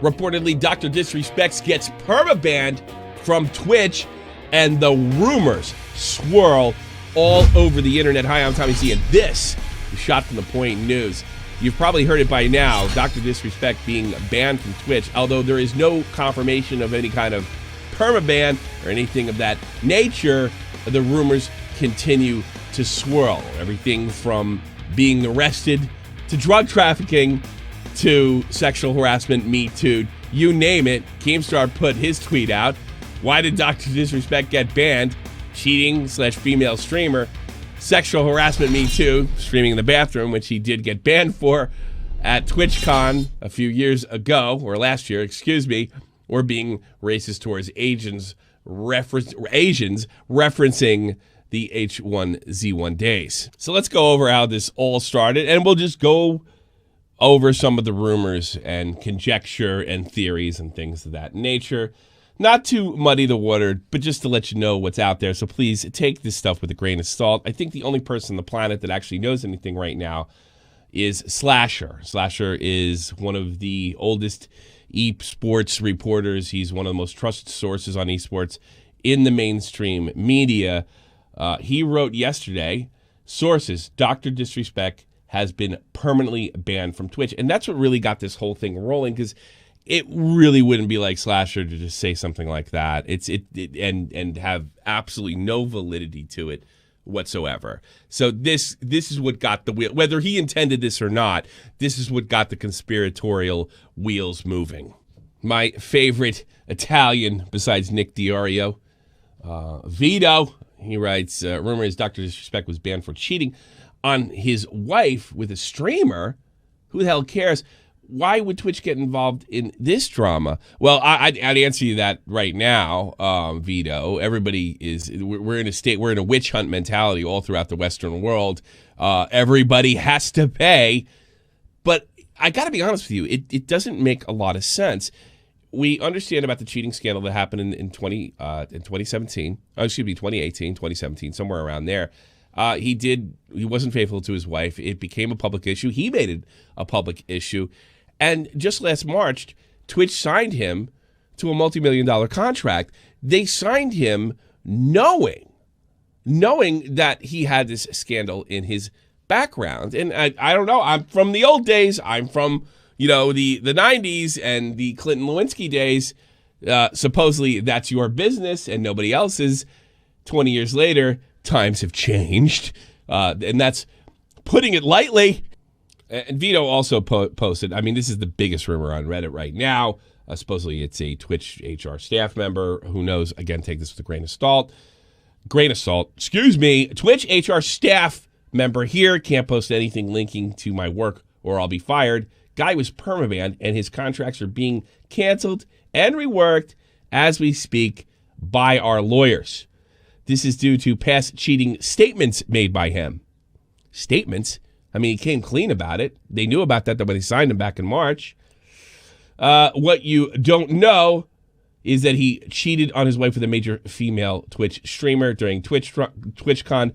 Reportedly, Dr. Disrespects gets permabanned from Twitch, and the rumors swirl all over the internet. Hi, I'm Tommy C, and this is Shot from the Point News. You've probably heard it by now, Dr. Disrespect being banned from Twitch, although there is no confirmation of any kind of permaban or anything of that nature. The rumors continue to swirl. Everything from being arrested to drug trafficking to sexual harassment, Me Too, you name it. Keemstar put his tweet out. Why did Dr. Disrespect get banned? Cheating/female streamer. Sexual harassment, Me Too, streaming in the bathroom, which he did get banned for at TwitchCon a few years ago, or last year, excuse me, or being racist towards Asians, referencing the H1Z1 days. So let's go over how this all started, and we'll just go over some of the rumors and conjecture and theories and things of that nature. Not to muddy the water, but just to let you know what's out there. So please take this stuff with a grain of salt. I think the only person on the planet that actually knows anything right now is Slasher. Slasher is one of the oldest esports reporters. He's one of the most trusted sources on esports in the mainstream media. He wrote yesterday, sources, Dr. Disrespect has been permanently banned from Twitch. And that's what really got this whole thing rolling, because it really wouldn't be like Slasher to just say something like that. And have absolutely no validity to it whatsoever. So this is what got the wheel, whether he intended this or not, this is what got the conspiratorial wheels moving. My favorite Italian besides Nick Diorio, Vito, he writes, rumor is Dr. Disrespect was banned for cheating on his wife with a streamer. Who the hell cares? Why would Twitch get involved in this drama? Well, I'd answer you that right now, Vito. Everybody we're in a witch hunt mentality all throughout the Western world. Everybody has to pay. But I got to be honest with you, it doesn't make a lot of sense. We understand about the cheating scandal that happened in 2017. Excuse me, 2018, 2017, somewhere around there. He wasn't faithful to his wife. It became a public issue. He made it a public issue. And just last March, Twitch signed him to a multi-million-dollar contract. They signed him knowing that he had this scandal in his background. And I don't know. I'm from the old days. I'm from, the 90s and the Clinton Lewinsky days. Supposedly that's your business and nobody else's. 20 years later, times have changed. And that's putting it lightly. And Vito also posted, I mean, this is the biggest rumor on Reddit right now. Supposedly it's a Twitch HR staff member. Who knows? Again, take this with a grain of salt. Excuse me. Twitch HR staff member here. Can't post anything linking to my work or I'll be fired. Guy was permabanned and his contracts are being canceled and reworked as we speak by our lawyers. This is due to past cheating statements made by him. Statements? I mean, he came clean about it. They knew about that when they signed him back in March. What you don't know is that he cheated on his wife with a major female Twitch streamer during TwitchCon.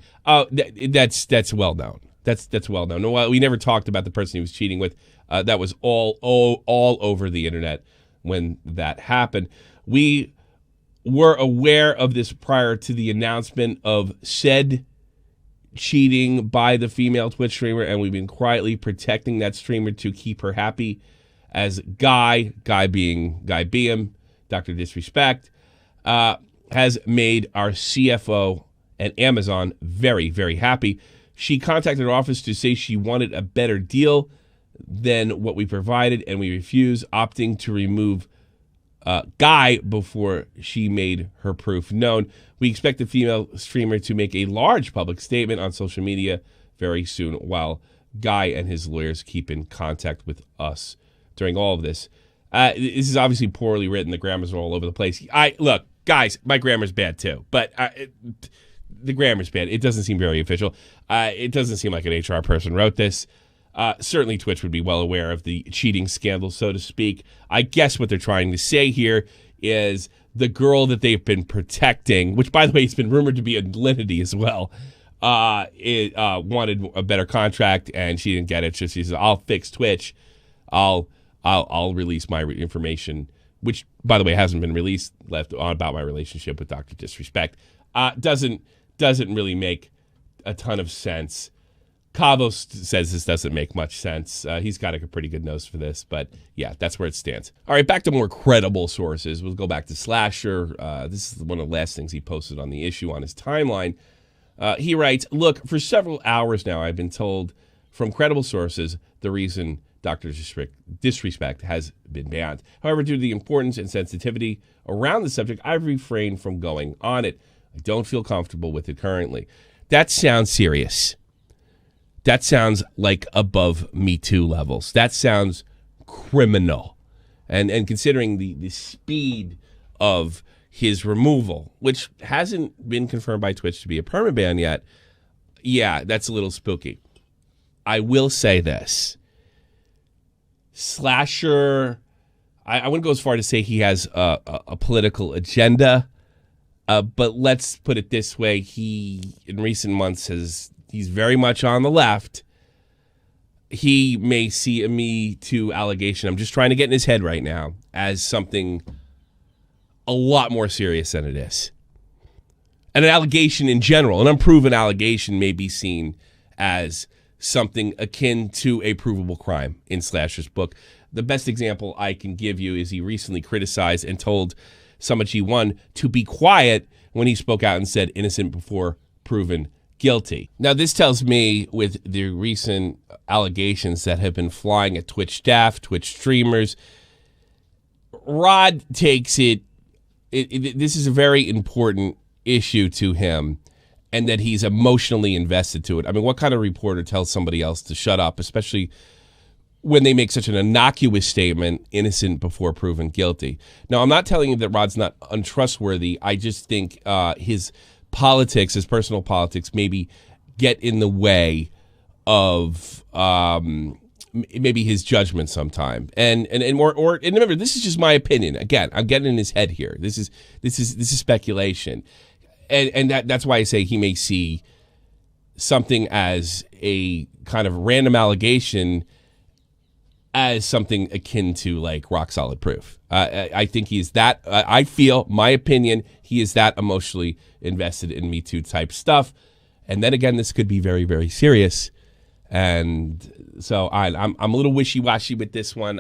That's well known. That's well known. No, we never talked about the person he was cheating with. That was all over the internet when that happened. We were aware of this prior to the announcement of said cheating by the female Twitch streamer, and we've been quietly protecting that streamer to keep her happy. As Guy being Guy Beam, Dr. Disrespect, has made our CFO and Amazon very, very happy. She contacted our office to say she wanted a better deal than what we provided, and we refused, opting to remove Guy before she made her proof known. We expect the female streamer to make a large public statement on social media very soon, while Guy and his lawyers keep in contact with us during all of this. This is obviously poorly written. The grammar's all over the place. Look, guys, my grammar's bad too, but the grammar's bad. It doesn't seem very official. It doesn't seem like an HR person wrote this. Certainly Twitch would be well aware of the cheating scandal, so to speak. I guess what they're trying to say here is the girl that they've been protecting, which, by the way, it's been rumored to be a Linity as well, wanted a better contract, and she didn't get it. So she says, I'll fix Twitch. I'll I'll release my information, which, by the way, hasn't been released, left on about my relationship with Dr. Disrespect. Doesn't really make a ton of sense. Cavo says this doesn't make much sense. He's got a pretty good nose for this, but yeah, that's where it stands. All right, back to more credible sources. We'll go back to Slasher. This is one of the last things he posted on the issue on his timeline. He writes, look, for several hours now, I've been told from credible sources the reason Dr. Disrespect has been banned. However, due to the importance and sensitivity around the subject, I've refrained from going on it. I don't feel comfortable with it currently. That sounds serious. That sounds like above Me Too levels. That sounds criminal. And considering the speed of his removal, which hasn't been confirmed by Twitch to be a permanent ban yet, yeah, that's a little spooky. I will say this. Slasher, I wouldn't go as far to say he has a political agenda, but let's put it this way. He, in recent months, he's very much on the left. He may see a Me Too allegation, I'm just trying to get in his head right now, as something a lot more serious than it is. And an allegation in general, an unproven allegation, may be seen as something akin to a provable crime in Slasher's book. The best example I can give you is he recently criticized and told Summit G1 to be quiet when he spoke out and said innocent before proven guilty. Now, this tells me, with the recent allegations that have been flying at Twitch staff, Twitch streamers, Rod takes it, this is a very important issue to him, and that he's emotionally invested to it. I mean, what kind of reporter tells somebody else to shut up, especially when they make such an innocuous statement, innocent before proven guilty? Now, I'm not telling you that Rod's not untrustworthy. I just think his politics, his personal politics, maybe get in the way of maybe his judgment sometime. And remember, this is just my opinion. Again, I'm getting in his head here. This is speculation. And that's why I say he may see something as a kind of random allegation as something akin to like rock solid proof. I think he's that, I feel, my opinion, he is that emotionally invested in Me Too type stuff. And then again, this could be very, very serious. And so I'm a little wishy-washy with this one.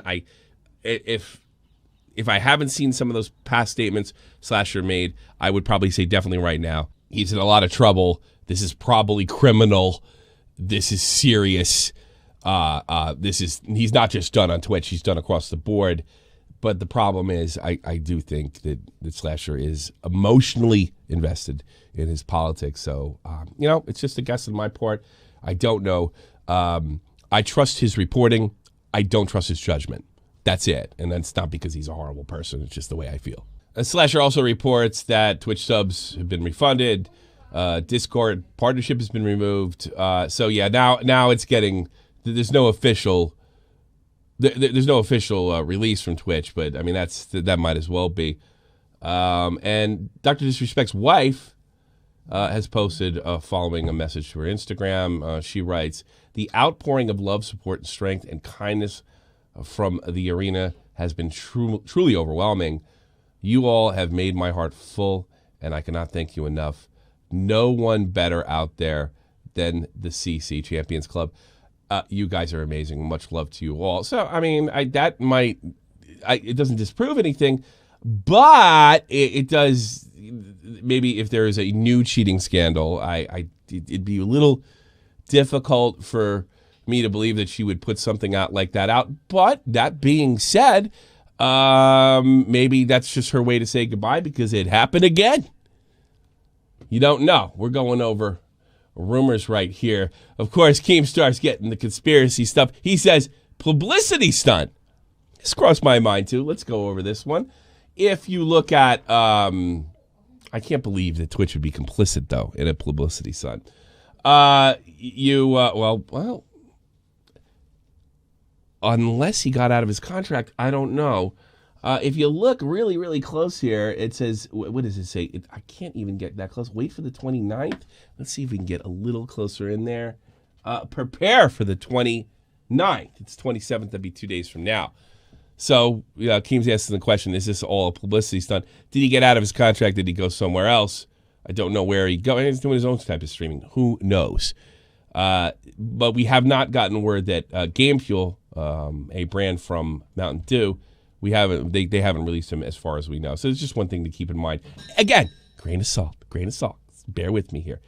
If I haven't seen some of those past statements Slasher made, I would probably say definitely right now, he's in a lot of trouble. This is probably criminal. This is serious. He's not just done on Twitch, he's done across the board. But the problem is, I do think that Slasher is emotionally invested in his politics. So, it's just a guess on my part. I don't know. I trust his reporting. I don't trust his judgment. That's it. And that's not because he's a horrible person. It's just the way I feel. Slasher also reports that Twitch subs have been refunded. Discord partnership has been removed. So yeah, now it's getting, there's no official release from Twitch, but I mean that might as well be. And Dr. Disrespect's wife has posted following a message to her Instagram. She writes, "The outpouring of love, support, and strength and kindness from the arena has been truly overwhelming. You all have made my heart full, and I cannot thank you enough. No one better out there than the CC Champions Club. You guys are amazing. Much love to you all." So, I mean, it doesn't disprove anything, but it does. Maybe if there is a new cheating scandal, it'd be a little difficult for me to believe that she would put something out like that out. But that being said, maybe that's just her way to say goodbye because it happened again. You don't know. We're going over rumors right here. Of course, Keemstar's getting the conspiracy stuff. He says, publicity stunt. This crossed my mind too. Let's go over this one. If you look at, I can't believe that Twitch would be complicit though in a publicity stunt. Well, unless he got out of his contract, I don't know. If you look really, really close here, it says, what does it say? I can't even get that close. Wait for the 29th. Let's see if we can get a little closer in there. Prepare for the 29th. It's 27th. That'd be 2 days from now. So, Keem's asking the question, is this all a publicity stunt? Did he get out of his contract? Did he go somewhere else? I don't know where he'd go. He's doing his own type of streaming. Who knows? But we have not gotten word that Game Fuel, a brand from Mountain Dew, they haven't released him as far as we know. So it's just one thing to keep in mind. Again, grain of salt. Bear with me here.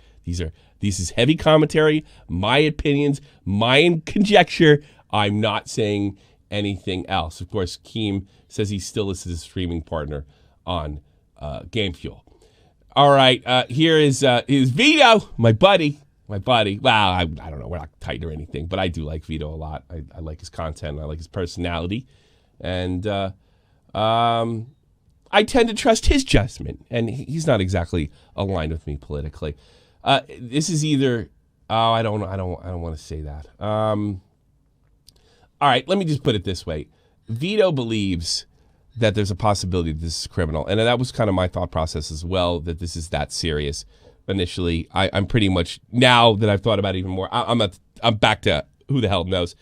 This is heavy commentary, my opinions, my conjecture. I'm not saying anything else. Of course, Keem says he still is his streaming partner on Game Fuel. All right, here is Vito, my buddy. Well, I don't know, we're not tight or anything, but I do like Vito a lot. I like his content, I like his personality, and I tend to trust his judgment, and he's not exactly aligned with me politically. This is either I don't want to say that. All right, let me just put it this way. Vito believes that there's a possibility that this is criminal, and that was kind of my thought process as well, that this is that serious. Initially, I'm pretty much, now that I've thought about it even more, I'm back to who the hell knows.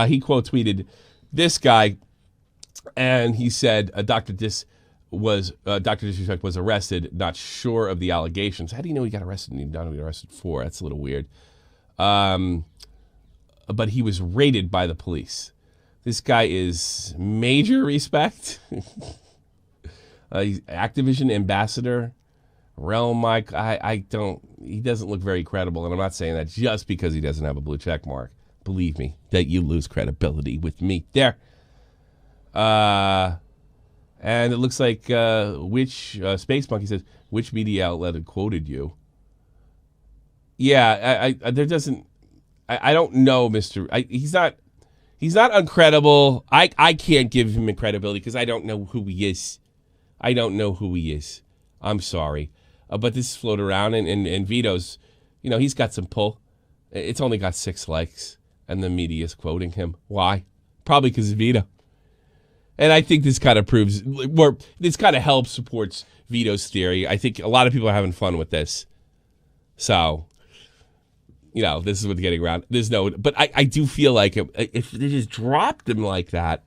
He quote tweeted this guy, and he said Dr. Disrespect was arrested, not sure of the allegations. How do you know he got arrested and he not be arrested for? That's a little weird. But he was raided by the police. This guy is major respect. He's Activision ambassador. Realm Mike, he doesn't look very credible, and I'm not saying that just because he doesn't have a blue check mark. Believe me, that you lose credibility with me there. And it looks like Space Monkey says, which media outlet had quoted you? Yeah, I don't know, he's not uncredible. I can't give him credibility because I don't know who he is. I'm sorry. But this is floated around, and Vito's, he's got some pull. It's only got 6 likes, and the media is quoting him. Why? Probably because of Vito. And I think this kind of proves, or this kind of helps, supports Vito's theory. I think a lot of people are having fun with this. So, this is what's getting around. But I do feel like if they just dropped him like that,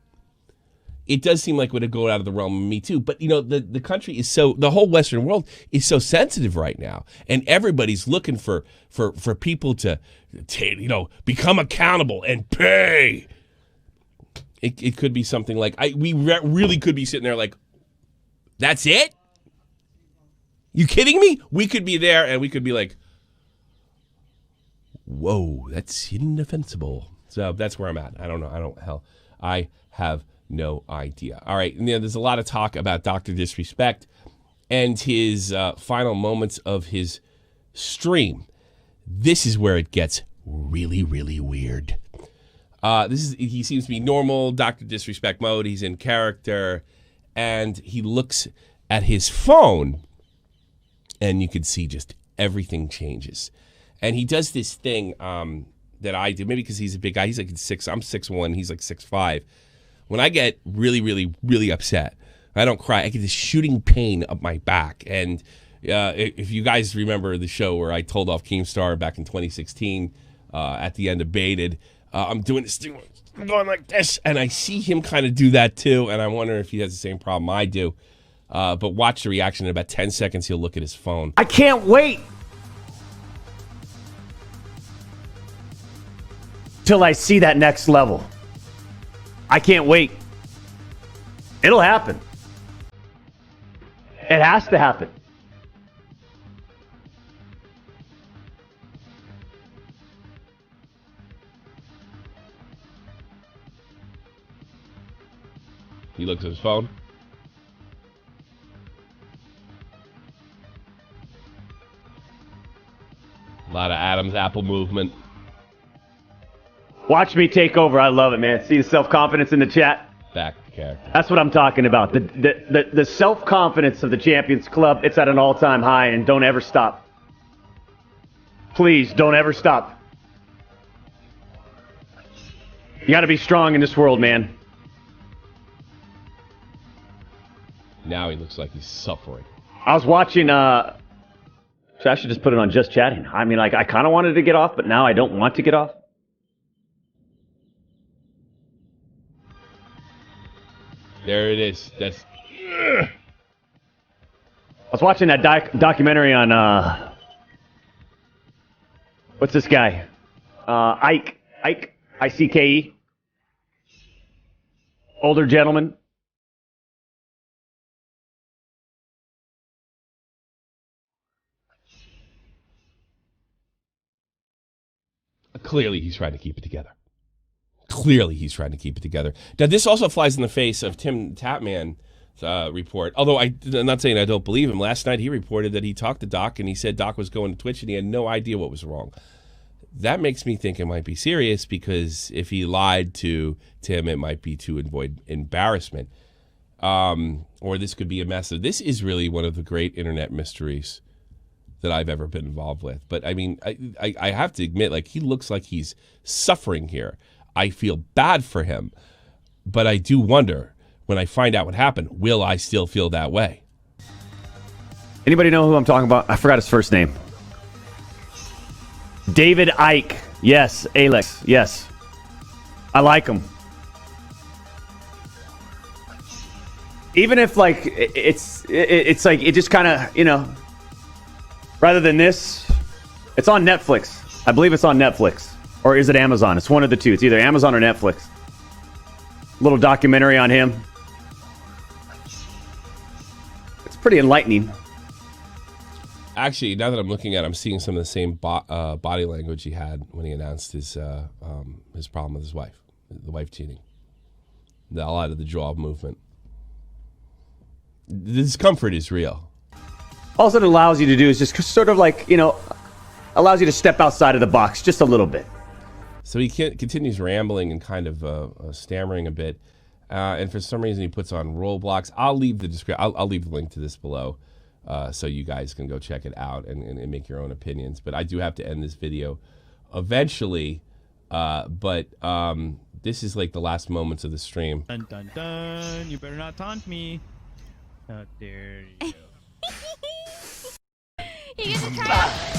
it does seem like it would go out of the realm of Me Too. But, the country is the whole Western world is so sensitive right now. And everybody's looking for people to become accountable and pay. It could be something like, we really could be sitting there like, that's it? You kidding me? We could be there and we could be like, whoa, that's indefensible. So that's where I'm at. I don't know. I have no idea. All right, there's a lot of talk about Dr. Disrespect and his final moments of his stream. This is where it gets really, really weird. He seems to be normal Dr. Disrespect mode. He's in character, and he looks at his phone, and you can see just everything changes. And he does this thing that I do, maybe because he's a big guy. He's like 6. I'm 6'1". He's like 6'5". When I get really, really, really upset, I don't cry. I get this shooting pain up my back. And if you guys remember the show where I told off Keemstar back in 2016 at the end of Baited, I'm doing this thing, I'm going like this, and I see him kind of do that too, and I wonder if he has the same problem I do. But watch the reaction. In about 10 seconds, he'll look at his phone. I can't wait till I see that next level. I can't wait. It'll happen. It has to happen. He looks at his phone. A lot of Adam's apple movement. Watch me take over. I love it, man. See the self-confidence in the chat? Back to character. That's what I'm talking about. The self-confidence of the Champions Club, it's at an all-time high, and don't ever stop. Please, don't ever stop. You got to be strong in this world, man. Now he looks like he's suffering. I was watching, so I should just put it on just chatting. I mean, like, I kind of wanted to get off, but now I don't want to get off. There it is. That's. I was watching that documentary on what's this guy? Ike, Icke, older gentleman. Clearly, he's trying to keep it together. Now, this also flies in the face of Tim Tapman's report. Although I'm not saying I don't believe him. Last night, he reported that he talked to Doc, and he said Doc was going to Twitch, and he had no idea what was wrong. That makes me think it might be serious, because if he lied to Tim, it might be to avoid embarrassment. Or this could be a mess. This is really one of the great internet mysteries that I've ever been involved with. But I mean, I have to admit, like, he looks like he's suffering here. I feel bad for him, but I do wonder, when I find out what happened, will I still feel that way? Anybody know who I'm talking about? I forgot his first name. David Icke. Yes, Alex. Yes. I like him. Even if, like, it's like, it just kind of, you know, rather than this, it's on Netflix. I believe it's on Netflix. Or is it Amazon? It's one of the two. It's either Amazon or Netflix. Little documentary on him. It's pretty enlightening. Actually, now that I'm looking at it, I'm seeing some of the same body language he had when he announced his problem with his wife, the wife cheating. A lot of the jaw movement. The discomfort is real. All it allows you to do is just sort of like, you know, allows you to step outside of the box just a little bit. So he continues rambling and kind of stammering a bit, and for some reason he puts on Roblox. I'll leave the I'll leave the link to this below, so you guys can go check it out and make your own opinions. But I do have to end this video eventually. But this is like the last moments of the stream. Dun dun dun! You better not taunt me. How dare you? You get to try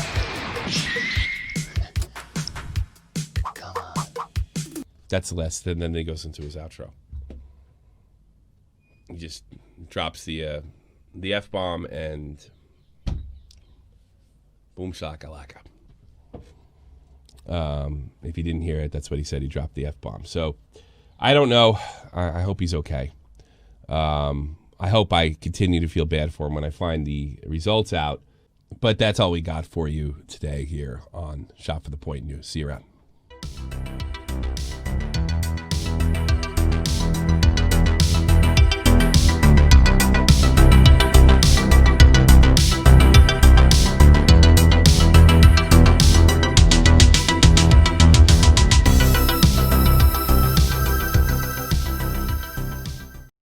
That's the last, and then he goes into his outro. He just drops the F-bomb and boom shakalaka. If you didn't hear it, that's what he said. He dropped the F-bomb. So I don't know. I hope he's okay. I hope I continue to feel bad for him when I find the results out. But that's all we got for you today here on Shot for the Point News. See you around.